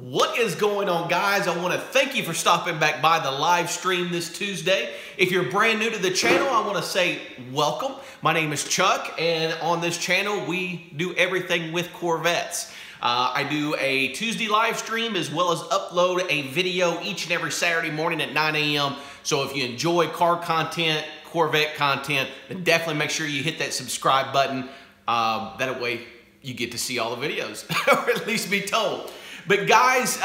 What is going on, guys? I want to thank you for stopping back by the live stream this Tuesday. If you're brand new to the channel, I want to say welcome. My name is Chuck, and on this channel, we do everything with Corvettes. I do a Tuesday live stream as well as upload a video each and every Saturday morning at 9 a.m. So if you enjoy car content, Corvette content, then definitely make sure you hit that subscribe button. That way you get to see all the videos, or at least be told. But guys,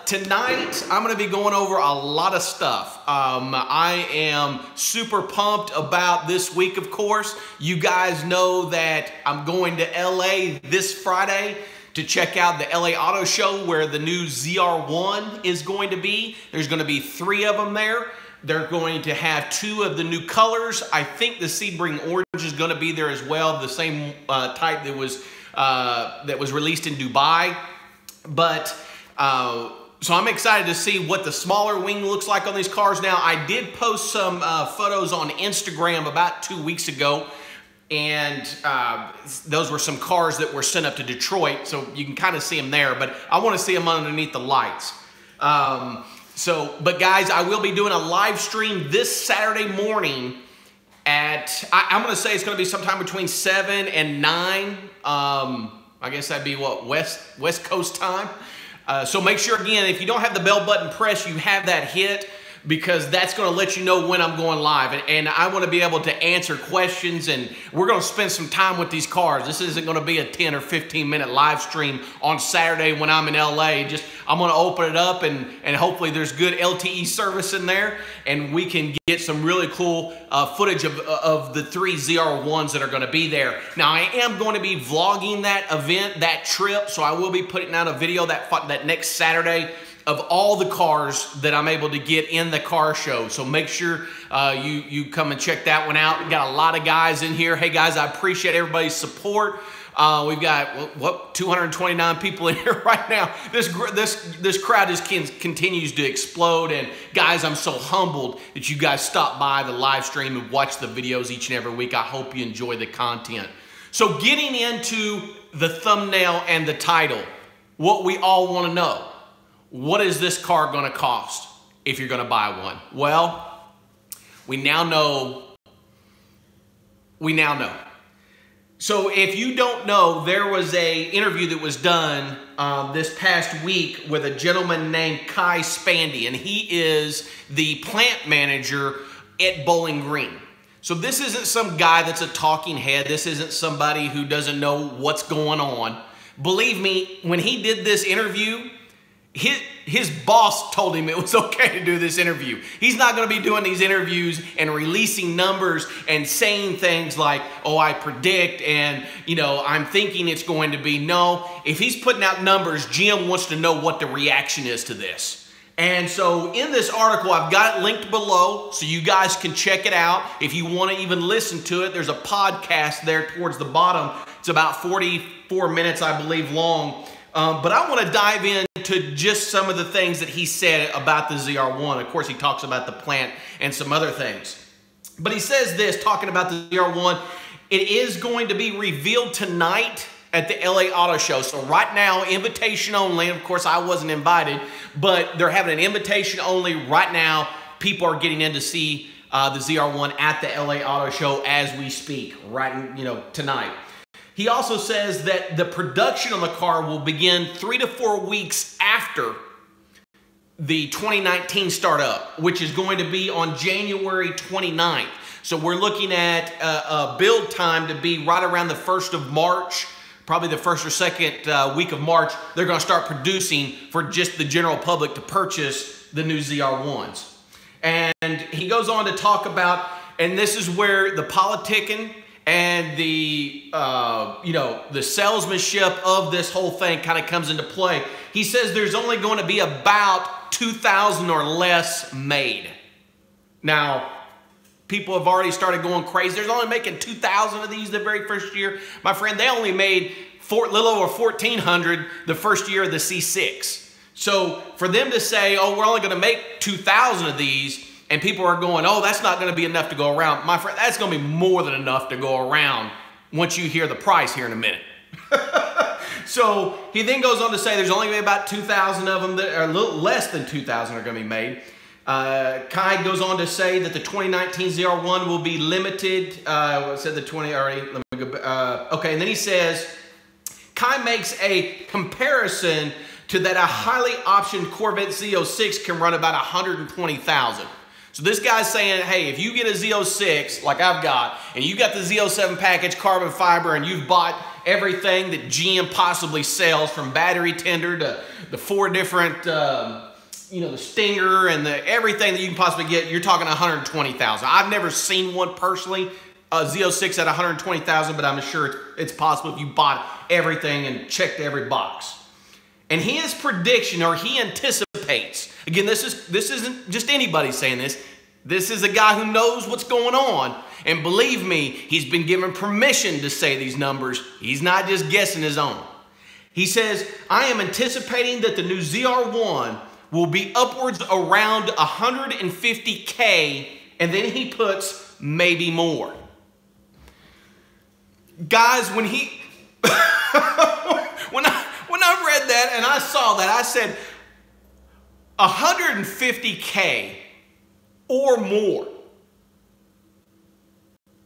tonight I'm going to be going over a lot of stuff. I am super pumped about this week, of course. You guys know that I'm going to LA this Friday to check out the LA Auto Show where the new ZR1 is going to be. There's going to be 3 of them there. They're going to have 2 of the new colors. I think the Sebring Orange is going to be there as well, the same type that was released in Dubai. But, so I'm excited to see what the smaller wing looks like on these cars. Now, I did post some photos on Instagram about 2 weeks ago, and those were some cars that were sent up to Detroit, so you can kind of see them there, but I want to see them underneath the lights. But guys, I will be doing a live stream this Saturday morning at, I'm going to say it's going to be sometime between 7 and 9. I guess that'd be what, West Coast time. So make sure, again, if you don't have the bell button pressed, you have that hit, because that's going to let you know when I'm going live. And I want to be able to answer questions, and we're going to spend some time with these cars. This isn't going to be a 10 or 15 minute live stream on Saturday when I'm in LA. I'm going to open it up, and hopefully there's good LTE service in there, and we can get some really cool footage of the 3 ZR1s that are going to be there. Now, I am going to be vlogging that event, that trip, so I will be putting out a video that next Saturday of all the cars that I'm able to get in the car show. So make sure you come and check that one out. We've got a lot of guys in here. Hey guys, I appreciate everybody's support. We've got 229 people in here right now. This crowd just continues to explode. And guys, I'm so humbled that you guys stop by the live stream and watch the videos each and every week. I hope you enjoy the content. So getting into the thumbnail and the title, what we all want to know. What is this car going to cost if you're going to buy one? Well, we now know. So if you don't know, there was an interview that was done this past week with a gentleman named Kai Spandy, and he is the plant manager at Bowling Green. So this isn't some guy that's a talking head. This isn't somebody who doesn't know what's going on. Believe me, when he did this interview, his boss told him it was okay to do this interview. He's not going to be doing these interviews and releasing numbers and saying things like, oh, I predict and, you know, I'm thinking it's going to be. No, if he's putting out numbers, Jim wants to know what the reaction is to this. And so in this article, I've got it linked below so you guys can check it out. If you want to even listen to it, there's a podcast there towards the bottom. It's about 44 minutes, I believe, long. But I want to dive into just some of the things that he said about the ZR1. Of course, he talks about the plant and some other things. But he says this, talking about the ZR1, it is going to be revealed tonight at the LA Auto Show. So right now, invitation only. Of course, I wasn't invited, but they're having an invitation only right now. People are getting in to see the ZR1 at the LA Auto Show as we speak, right, tonight. He also says that the production on the car will begin 3 to 4 weeks after the 2019 startup, which is going to be on January 29th. So we're looking at a build time to be right around the 1st of March, probably the 1st or 2nd week of March. They're going to start producing for just the general public to purchase the new ZR1s. And he goes on to talk about, and this is where the politicking and the the salesmanship of this whole thing kind of comes into play. He says there's only going to be about 2,000 or less made. Now, people have already started going crazy. There's only making 2,000 of these the very first year. My friend, they only made a little over 1,400 the first year of the C6. So for them to say, oh, we're only going to make 2,000 of these, and people are going, oh, that's not going to be enough to go around. My friend, that's going to be more than enough to go around once you hear the price here in a minute. So he then goes on to say there's only going to be about 2,000 of them, that are a little less than 2,000 are going to be made. Kai goes on to say that the 2019 ZR1 will be limited. I said the 20 already. Let me go. Okay, and then he says, Kai makes a comparison to that a highly optioned Corvette Z06 can run about 120,000. So this guy's saying, hey, if you get a Z06 like I've got, and you got the Z07 package, carbon fiber, and you've bought everything that GM possibly sells, from battery tender to the 4 different, you know, the Stinger and everything that you can possibly get, you're talking 120,000. I've never seen one personally, a Z06 at 120,000, but I'm sure it's possible if you bought everything and checked every box. And his prediction, or he anticipates, again, this isn't just anybody saying this. This is a guy who knows what's going on. And believe me, he's been given permission to say these numbers. He's not just guessing his own. He says, I am anticipating that the new ZR1 will be upwards around 150K, and then he puts maybe more. Guys, when he... When I read that and I saw that, I said 150K or more.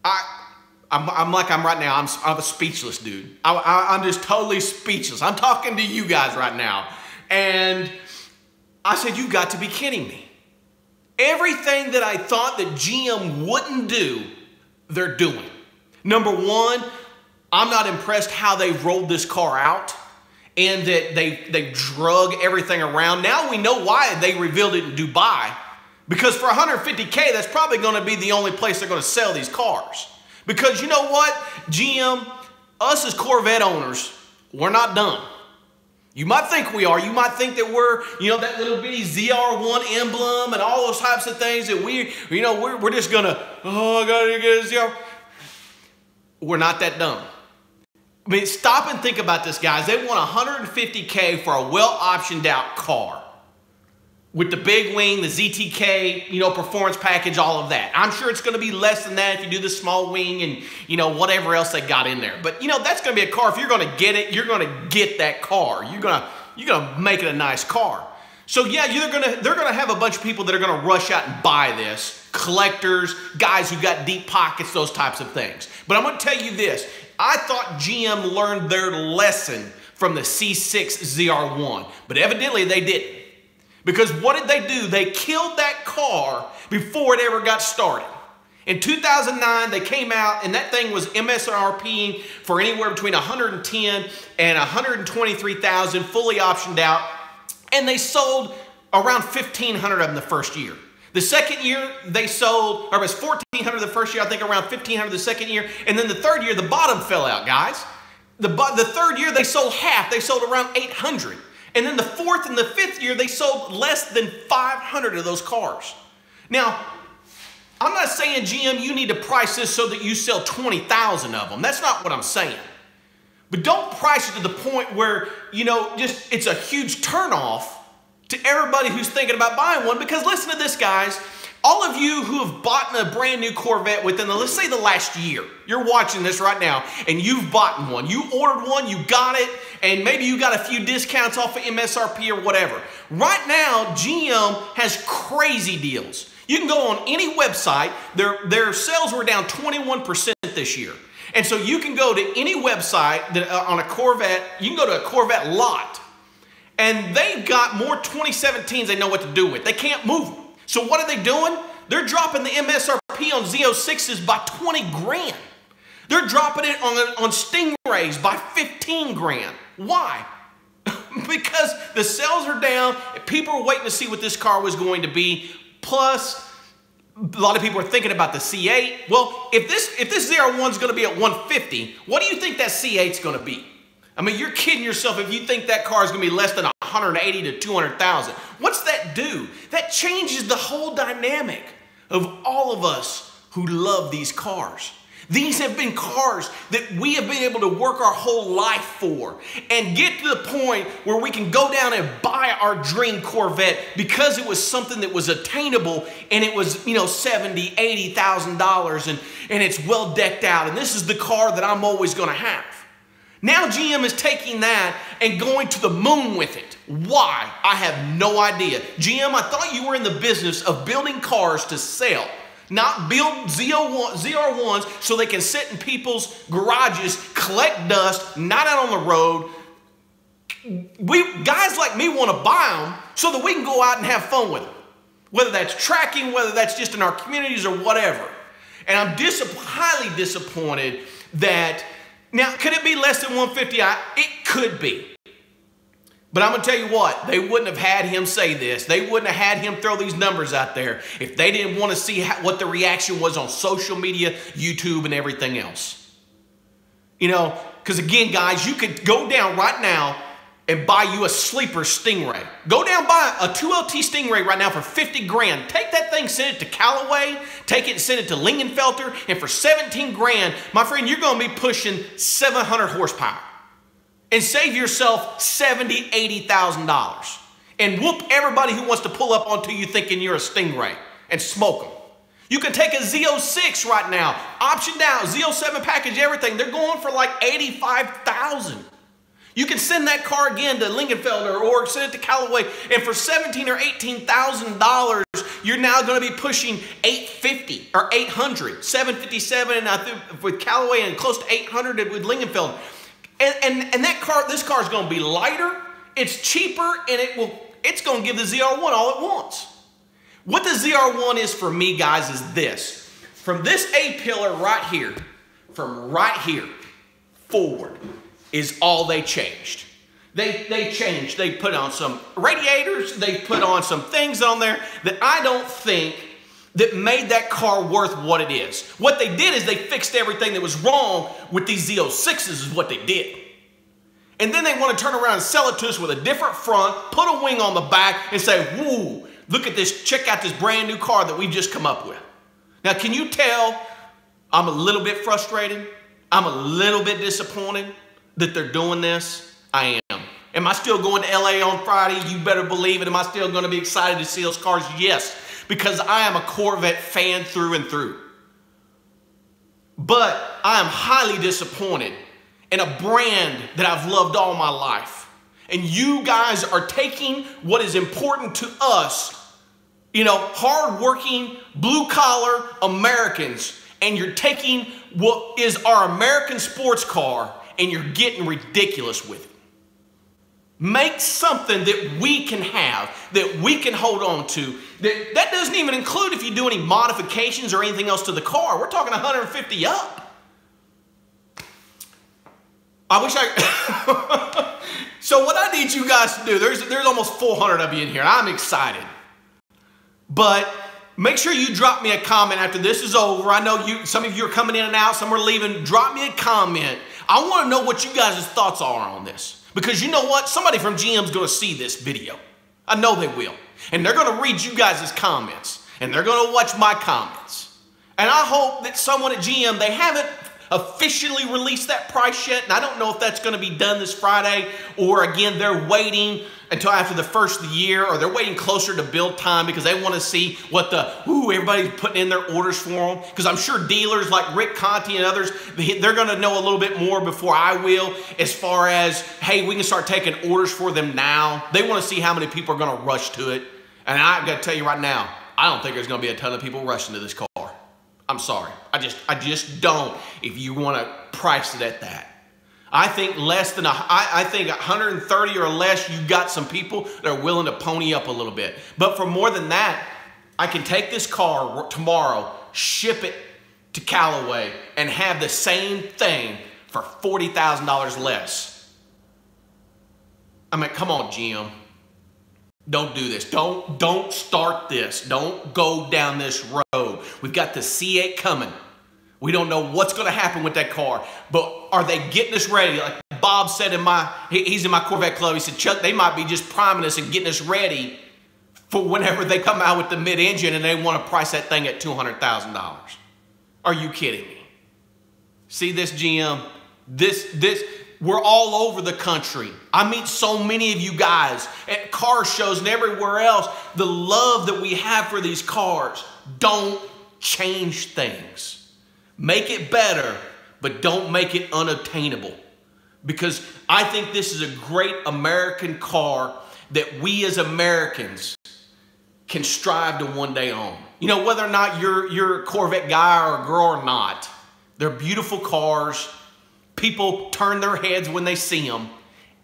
I'm like I'm right now. I'm a speechless dude. I'm just totally speechless. I'm talking to you guys right now. And I said, you got to be kidding me. Everything that I thought that GM wouldn't do, they're doing. Number one, I'm not impressed how they rolled this car out, and that they drug everything around. Now we know why they revealed it in Dubai, because for 150K, that's probably going to be the only place they're going to sell these cars. Because you know what, GM, us as Corvette owners, we're not done. You might think we are. You might think that we're, you know, that little bitty ZR1 emblem and all those types of things that we're just going to, oh, I got to get a ZR. We're not that dumb. I mean, stop and think about this, guys. They want 150K for a well-optioned out car with the big wing, the ZTK, you know, performance package, all of that. I'm sure it's going to be less than that if you do the small wing and, you know, whatever else they got in there. But, you know, that's going to be a car. If you're going to get it, you're going to get that car. You're going to make it a nice car. So, yeah, they're going to have a bunch of people that are going to rush out and buy this. Collectors, guys who got deep pockets, those types of things. But I'm going to tell you this. I thought GM learned their lesson from the C6 ZR1, but evidently they didn't. Because what did they do? They killed that car before it ever got started. In 2009, they came out, and that thing was MSRP for anywhere between 110 and 123,000, fully optioned out, and they sold around 1,500 of them the first year. The second year, they sold, or it was 1,400 the first year, I think around 1,500 the second year, and then the third year, the bottom fell out, guys. The third year, they sold half. They sold around 800. And then the fourth and the fifth year, they sold less than 500 of those cars. Now, I'm not saying, GM, you need to price this so that you sell 20,000 of them. That's not what I'm saying. But don't price it to the point where, you know, just it's a huge turnoff to everybody who's thinking about buying one. Because listen to this, guys. All of you who have bought a brand new Corvette within, let's say, the last year, you're watching this right now, and you've bought one. You ordered one, you got it, and maybe you got a few discounts off of MSRP or whatever. Right now, GM has crazy deals. You can go on any website. Their sales were down 21% this year. And so you can go to any website that, on a Corvette, you can go to a Corvette lot, and they've got more 2017s they know what to do with. They can't move them. So what are they doing? They're dropping the MSRP on Z06s by 20 grand. They're dropping it on Stingrays by 15 grand. Why? Because the sales are down. People are waiting to see what this car was going to be. Plus, a lot of people are thinking about the C8. Well, if this ZR1 is going to be at 150, what do you think that C8 is going to be? I mean, you're kidding yourself if you think that car is going to be less than 180 to 200,000. What's that do? That changes the whole dynamic of all of us who love these cars. These have been cars that we have been able to work our whole life for and get to the point where we can go down and buy our dream Corvette because it was something that was attainable and it was, you know, $70,000, $80,000 and it's well decked out. And this is the car that I'm always going to have. Now GM is taking that and going to the moon with it. Why? I have no idea. GM, I thought you were in the business of building cars to sell, not build ZR1s so they can sit in people's garages, collect dust, not out on the road. Guys like me want to buy them so that we can go out and have fun with them. Whether that's tracking, whether that's just in our communities or whatever. And I'm highly disappointed that, now could it be less than 150? It could be. But I'm going to tell you what, they wouldn't have had him say this. They wouldn't have had him throw these numbers out there if they didn't want to see what the reaction was on social media, YouTube, and everything else. You know, because again, guys, you could go down right now and buy you a sleeper Stingray. Go down, buy a 2LT Stingray right now for 50 grand. Take that thing, send it to Callaway, take it and send it to Lingenfelter, and for 17 grand, my friend, you're gonna be pushing 700 horsepower. And save yourself $70,000, $80,000. And whoop everybody who wants to pull up onto you thinking you're a Stingray and smoke them. You can take a Z06 right now, option down, Z07 package, everything. They're going for like $85,000. You can send that car again to Lingenfelter or send it to Callaway, and for $17,000 or $18,000, you're now going to be pushing $850 or $800, $757, and I think with Callaway and close to $800 with Lingenfelter. And this car is going to be lighter, it's cheaper, and it's going to give the ZR1 all it wants. What the ZR1 is for me, guys, is this. From this A-pillar right here, from right here forward, is all they changed. They changed. They put on some radiators. They put on some things on there that I don't think that made that car worth what it is. What they did is they fixed everything that was wrong with these Z06s is what they did. And then they want to turn around and sell it to us with a different front, put a wing on the back, and say, woo, look at this, check out this brand new car that we just come up with. Now, can you tell I'm a little bit frustrated? I'm a little bit disappointed that they're doing this? I am. Am I still going to LA on Friday? You better believe it. Am I still going to be excited to see those cars? Yes, because I am a Corvette fan through and through. But I am highly disappointed in a brand that I've loved all my life. And you guys are taking what is important to us, you know, hardworking, blue-collar Americans, and you're taking what is our American sports car and you're getting ridiculous with it. Make something that we can have, that we can hold on to. That doesn't even include if you do any modifications or anything else to the car. We're talking 150 up. I wish I... So what I need you guys to do, there's almost 400 of you in here. I'm excited. But make sure you drop me a comment after this is over. I know some of you are coming in and out, some are leaving. Drop me a comment. I want to know what you guys' thoughts are on this. Because you know what? Somebody from GM's going to see this video. I know they will. And they're going to read you guys' comments. And they're going to watch my comments. And I hope that someone at GM, they haven't officially released that price yet. And I don't know if that's going to be done this Friday. Or again, they're waiting until after the first of the year. Or they're waiting closer to build time because they want to see what everybody's putting in their orders for them. Because I'm sure dealers like Rick Conti and others, they're going to know a little bit more before I will as far as, hey, we can start taking orders for them now. They want to see how many people are going to rush to it. And I've got to tell you right now, I don't think there's going to be a ton of people rushing to this car. I'm sorry. I just don't if you want to price it at that. I think I think 130 or less, you got some people that are willing to pony up a little bit. But for more than that, I can take this car tomorrow, ship it to Callaway, and have the same thing for $40,000 less. I mean, come on, GM. Don't do this. Don't start this. Don't go down this road. We've got the C8 coming. We don't know what's going to happen with that car, but are they getting us ready? Like Bob said he's in my Corvette club. He said, Chuck, they might be just priming us and getting us ready for whenever they come out with the mid-engine and they want to price that thing at $200,000. Are you kidding me? See this, GM? We're all over the country. I meet so many of you guys at car shows and everywhere else. The love that we have for these cars. Don't change things. Make it better, but don't make it unobtainable. because I think this is a great American car that we as Americans can strive to one day own. You know, whether or not you're a Corvette guy or a girl or not, they're beautiful cars. People turn their heads when they see them.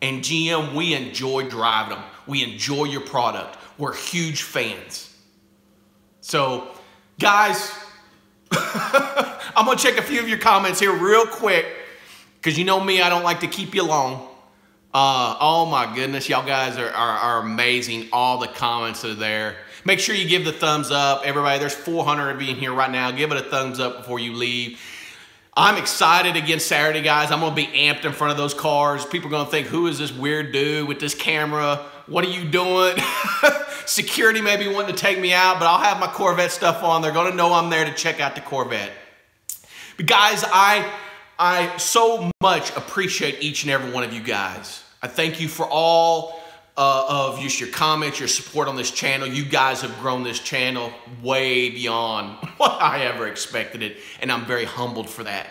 And GM, we enjoy driving them. We enjoy your product. We're huge fans. So, guys, I'm going to check a few of your comments here real quick, because you know me, I don't like to keep you long. Oh my goodness, y'all guys are amazing. All the comments are there. Make sure you give the thumbs up. Everybody, there's 400 of you in here right now. Give it a thumbs up before you leave. I'm excited against Saturday, guys. I'm going to be amped in front of those cars. People are going to think, who is this weird dude with this camera? What are you doing? Security may be wanting to take me out, but I'll have my Corvette stuff on. They're going to know I'm there to check out the Corvette. But guys, I so much appreciate each and every one of you guys. I thank you for all of just your comments, your support on this channel. You guys have grown this channel way beyond what I ever expected it, and I'm very humbled for that.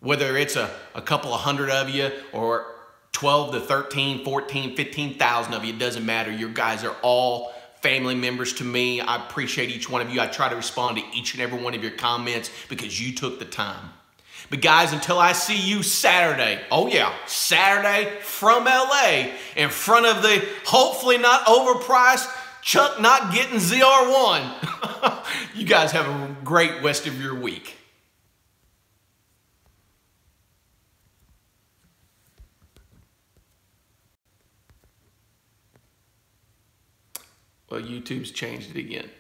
Whether it's a couple of hundred of you or 12 to 13, 14, 15,000 of you, it doesn't matter. You guys are all family members to me. I appreciate each one of you. I try to respond to each and every one of your comments because you took the time. But guys, until I see you Saturday, oh yeah, Saturday from LA in front of the hopefully not overpriced Chuck Not Getting ZR1. You guys have a great rest of your week. Well, YouTube's changed it again.